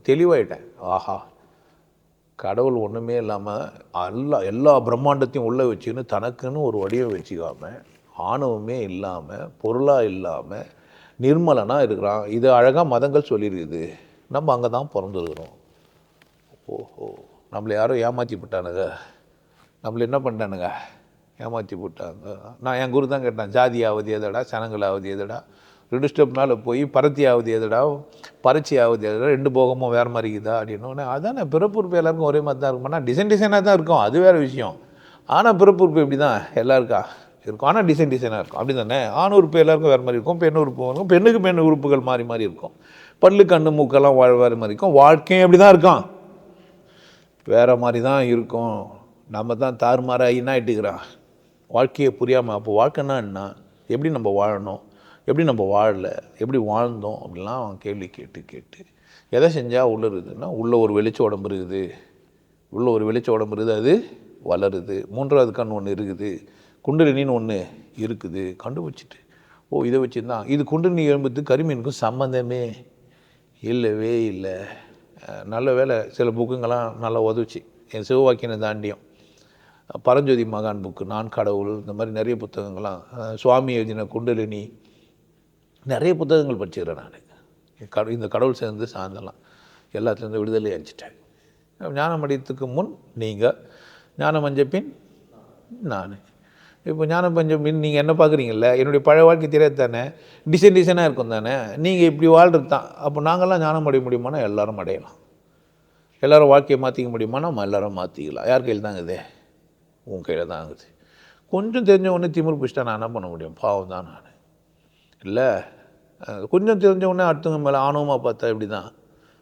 தெளிவாயிட்டேன். ஆஹா, கடவுள் ஒன்றுமே இல்லாமல் எல்லா பிரம்மாண்டத்தையும் உள்ளே வச்சுன்னு தனக்குன்னு ஒரு வடிவம் வச்சுக்காம, ஆணவமே இல்லாமல், பொருளாக இல்லாமல் நிர்மலனாக இருக்கிறான். இது அழகாக மதங்கள் சொல்லியிருக்குது. நம்ம அங்கே தான் பிறந்துருக்குறோம். ஓஹோ, நம்மளை யாரும் ஏமாற்றி விட்டானுங்க, நம்மளை என்ன பண்ணிட்டானுங்க, ஏமாற்றி விட்டாங்க. நான் என் குரு தான் கேட்டேன், ஜாதியாவது எதடா, சனங்களாவது எதடா, 2 ஸ்டெப் மேலே போய் பரத்தியாவது எதடா, பறிச்சியாவது எதடா, 2 போகமும் வேறு மாதிரி இருக்குதா அப்படின்னு. அதானே பிறப்புறுப்பு எல்லாருக்கும் ஒரே மாதிரி தான் இருக்குமாண்ணா, டிசைனாக தான் இருக்கும், அது வேறு விஷயம். ஆனால் பிறப்புறுப்பு இப்படி தான் எல்லாருக்கா இருக்கும், ஆனால் டிசைனாக இருக்கும், அப்படி தானே. ஆண் உறுப்பு எல்லாருக்கும் வேறு மாதிரி இருக்கும், பெண் உறுப்பு இருக்கும், பெண்ணுக்கு பெண் உறுப்புகள் மாறி மாறி இருக்கும், பல்லு கண்ணு மூக்கெல்லாம் வேறு மாதிரி இருக்கும், வாழ்க்கையும் எப்படி தான் இருக்கும், வேறு மாதிரி தான் இருக்கும். நம்ம தான் தாறுமாறாக இன்னாயிட்டுக்கிறோம், வாழ்க்கையை புரியாமல். அப்போ வாழ்க்கைன்னா என்ன, எப்படி நம்ம வாழணும், எப்படி நம்ம வாழலை, எப்படி வாழ்ந்தோம் அப்படிலாம் அவன் கேள்வி கேட்டு கேட்டு எதை செஞ்சால் உள்ள இருக்குதுன்னா, உள்ளே ஒரு வெளிச்ச உடம்பு இருக்குது, உள்ளே ஒரு வெளிச்ச உடம்பு இருக்குது, அது வளருது. 3வது கண் ஒன்று இருக்குது, குண்டலினின்னு ஒன்று இருக்குது, கண்டுபிடிச்சிட்டு ஓ இதை வச்சுருந்தான். இது குண்டலினி எழும்புறதுக்கு கரிமீனுக்கும் சம்மந்தமே இல்லவே இல்லை. நல்ல வேலை சில புக்குங்கெல்லாம் நல்லா உதவுச்சு, என் சிவவாக்கியனை தாண்டியும். பரஞ்சோதி மகான் புக்கு, நான் கடவுள், இந்த மாதிரி நிறைய புத்தகங்கள்லாம், சுவாமி எழுதின குண்டலினி, நிறைய புத்தகங்கள் படிச்சுக்கிறேன் நான். இந்த கடவுள் சேர்ந்து சார்ந்தெல்லாம் எல்லாத்துலேருந்து விடுதலை அளிச்சிட்டேன். ஞானம் அடையத்துக்கு முன் நீங்கள், ஞானம் அடைஞ்ச பின் நான். இப்போ ஞானம் அடைஞ்ச பின் நீங்கள் என்ன பார்க்குறீங்கல்ல, என்னுடைய பழைய வாழ்க்கை தெரியாது தானே, டிசைனாக இருக்கும் தானே, நீங்கள் இப்படி வாழ்கிறது தான். அப்போ நாங்கள்லாம் ஞானம் அடைய முடியுமானா எல்லோரும் அடையலாம். எல்லோரும் வாழ்க்கையை மாற்றிக்க முடியுமா, நம்ம எல்லோரும் மாற்றிக்கலாம். யார் கையில் தாங்குது, உன் கையில் தான் ஆகுது. கொஞ்சம் தெரிஞ்ச உடனே திமிர் பிடிச்சிட்டா நான் என்ன பண்ண முடியும், பாவம் தான் நான். இல்லை, கொஞ்சம் தெரிஞ்ச உடனே அடுத்தவங்க மேலே ஆணவமாக பார்த்தா இப்படி தான்.